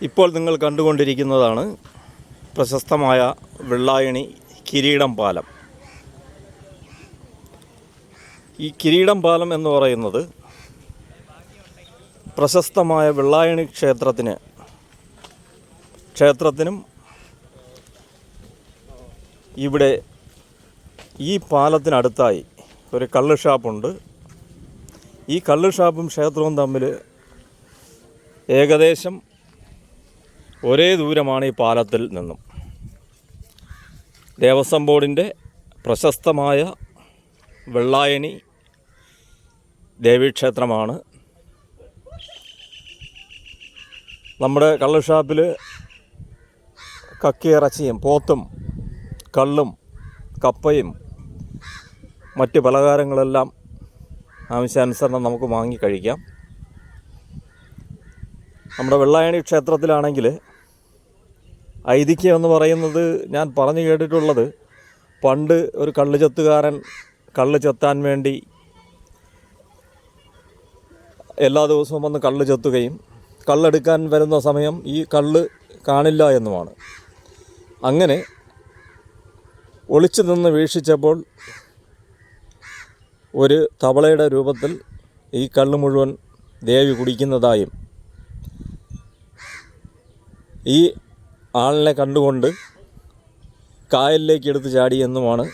ഇപ്പോൾ നിങ്ങൾ കണ്ടുകൊണ്ടിരിക്കുന്നതാണ് പ്രശസ്തമായ വെള്ളായണി കിരീടം പാലം. ഈ കിരീടം പാലം എന്ന് പറയുന്നത് പ്രശസ്തമായ വെള്ളായണി ക്ഷേത്രത്തിനും ഇവിടെ ഈ പാലത്തിനടുത്തായി ഒരു കള്ള് ഷാപ്പുണ്ട്. ഈ കള്ള് ഷാപ്പും ക്ഷേത്രവും തമ്മിൽ ഏകദേശം ഒരേ ദൂരമാണ് ഈ പാലത്തിൽ നിന്നും. ദേവസ്വം ബോർഡിൻ്റെ പ്രശസ്തമായ വെള്ളായണി ദേവീക്ഷേത്രമാണ്. നമ്മുടെ കള്ള് ഷാപ്പിൽ കക്കിയിറച്ചിയും പോത്തും കള്ളും കപ്പയും മറ്റ് പലഹാരങ്ങളെല്ലാം ആവശ്യാനുസരണം നമുക്ക് വാങ്ങി കഴിക്കാം. നമ്മുടെ വെള്ളായണി ക്ഷേത്രത്തിലാണെങ്കിൽ ഐതിഹ്യം എന്ന് പറയുന്നത്, ഞാൻ പറഞ്ഞു കേട്ടിട്ടുള്ളത്, പണ്ട് ഒരു കള്ള് ചെത്തുകാരൻ കള്ള് ചെത്താൻ വേണ്ടി എല്ലാ ദിവസവും വന്ന് കള്ള് ചെത്തുകയും കള്ളെടുക്കാൻ വരുന്ന സമയം ഈ കള്ള് കാണില്ല എന്നുമാണ്. അങ്ങനെ ഒളിച്ചു നിന്ന് വീക്ഷിച്ചപ്പോൾ ഒരു തവളയുടെ രൂപത്തിൽ ഈ കള്ള് മുഴുവൻ ദേവി കുടിക്കുന്നതായും ഈ ആളിനെ കണ്ടുകൊണ്ട് കായലിലേക്ക് എടുത്ത് ചാടിയെന്നുമാണ്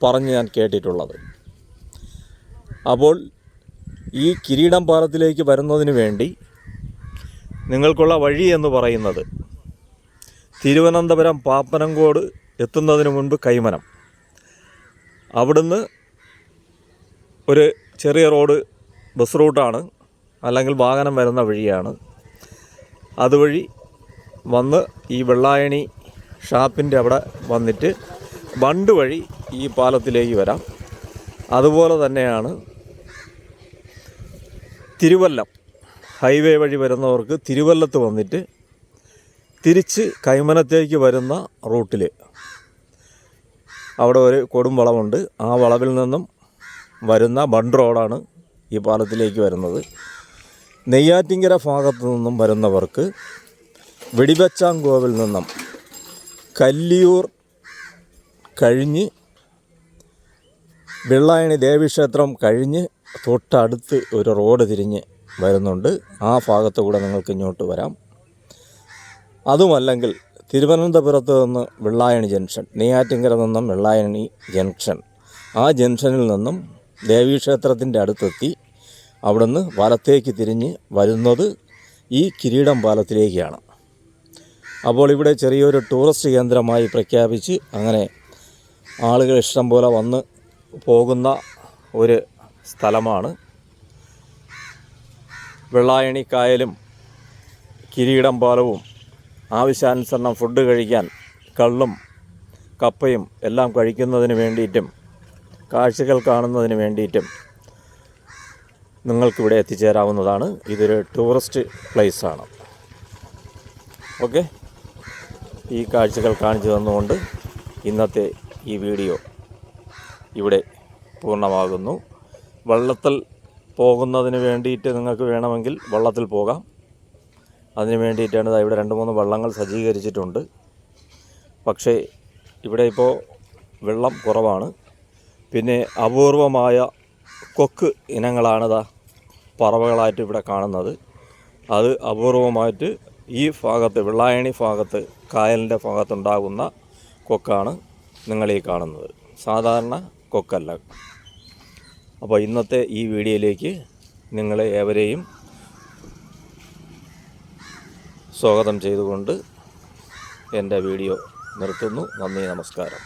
പറഞ്ഞ് ഞാൻ കേട്ടിട്ടുള്ളത്. അപ്പോൾ ഈ കിരീടം പാലത്തിലേക്ക് വരുന്നതിന് വേണ്ടി നിങ്ങൾക്കുള്ള വഴി എന്ന് പറയുന്നത് തിരുവനന്തപുരം പാപ്പനംകോട് എത്തുന്നതിന് മുൻപ് കൈമനം, അവിടുന്ന് ഒരു ചെറിയ റോഡ് ബസ് റൂട്ടാണ്, അല്ലെങ്കിൽ വാഹനം വരുന്ന വഴിയാണ്. അതുവഴി വന്ന് ഈ വെള്ളായണി ഷാപ്പിൻ്റെ അവിടെ വന്നിട്ട് ബണ്ട് വഴി ഈ പാലത്തിലേക്ക് വരാം. അതുപോലെ തന്നെയാണ് തിരുവല്ലം ഹൈവേ വഴി വരുന്നവർക്ക് തിരുവല്ലത്ത് വന്നിട്ട് തിരിച്ച് കൈമനത്തേക്ക് വരുന്ന റൂട്ടിൽ അവിടെ ഒരു കൊടും വളവുണ്ട്. ആ വളവിൽ നിന്നും വരുന്ന ബണ്ട് റോഡാണ് ഈ പാലത്തിലേക്ക് വരുന്നത്. നെയ്യാറ്റിങ്കര ഭാഗത്തു നിന്നും വരുന്നവർക്ക് വെടിവച്ചാങ്കോവിൽ നിന്നും കല്ലിയൂർ കഴിഞ്ഞ് വെള്ളായണി ദേവീക്ഷേത്രം കഴിഞ്ഞ് തൊട്ടടുത്ത് ഒരു റോഡ് തിരിഞ്ഞ് വരുന്നുണ്ട്. ആ ഭാഗത്തു കൂടെ നിങ്ങൾക്ക് ഇങ്ങോട്ട് വരാം. അതുമല്ലെങ്കിൽ തിരുവനന്തപുരത്ത് നിന്ന് വെള്ളായണി ജംഗ്ഷൻ, നെയ്യാറ്റിങ്കര നിന്നും വെള്ളായണി ജംഗ്ഷൻ, ആ ജംഗ്ഷനിൽ നിന്നും ദേവീക്ഷേത്രത്തിൻ്റെ അടുത്തെത്തി അവിടുന്ന് വലത്തേക്ക് തിരിഞ്ഞ് വരുന്നത് ഈ കിരീടം പാലത്തിലേക്കാണ്. അപ്പോൾ ഇവിടെ ചെറിയൊരു ടൂറിസ്റ്റ് കേന്ദ്രമായി പ്രഖ്യാപിച്ച് അങ്ങനെ ആളുകൾ ഇഷ്ടം പോലെ വന്ന് പോകുന്ന ഒരു സ്ഥലമാണ്. വെള്ളായണി കായലും കിരീടം പാലവും ആവശ്യാനുസരണം ഫുഡ് കഴിക്കാൻ കള്ളും കപ്പയും എല്ലാം കഴിക്കുന്നതിന് വേണ്ടിയിട്ടും കാഴ്ചകൾ കാണുന്നതിന് വേണ്ടിയിട്ടും നിങ്ങൾക്കിവിടെ എത്തിച്ചേരാവുന്നതാണ്. ഇതൊരു ടൂറിസ്റ്റ് പ്ലേസാണ്. ഓക്കെ, ഈ കാഴ്ചകൾ കാണിച്ചു തന്നുകൊണ്ട് ഇന്നത്തെ ഈ വീഡിയോ ഇവിടെ പൂർണ്ണമാകുന്നു. വള്ളത്തിൽ പോകുന്നതിന് വേണ്ടിയിട്ട് നിങ്ങൾക്ക് വേണമെങ്കിൽ വള്ളത്തിൽ പോകാം. അതിന് വേണ്ടിയിട്ടാണ് ഇവിടെ 2-3 വള്ളങ്ങൾ സജ്ജീകരിച്ചിട്ടുണ്ട്. പക്ഷേ ഇവിടെ ഇപ്പോൾ വെള്ളം കുറവാണ്. പിന്നെ അപൂർവമായ കൊക്ക് ഇനങ്ങളാണ് പറവകളായിട്ട് ഇവിടെ കാണുന്നത്. അത് അപൂർവമായിട്ട് ഈ ഭാഗത്ത്, വെള്ളായണി ഭാഗത്ത്, കായലിൻ്റെ ഭാഗത്തുണ്ടാകുന്ന കൊക്കാണ് നിങ്ങളീ കാണുന്നത്. സാധാരണ കൊക്കല്ല. അപ്പോൾ ഇന്നത്തെ ഈ വീഡിയോയിലേക്ക് നിങ്ങളെ ഏവരെയും സ്വാഗതം ചെയ്തുകൊണ്ട് എൻ്റെ വീഡിയോ നിർത്തുന്നു. നന്ദി, നമസ്കാരം.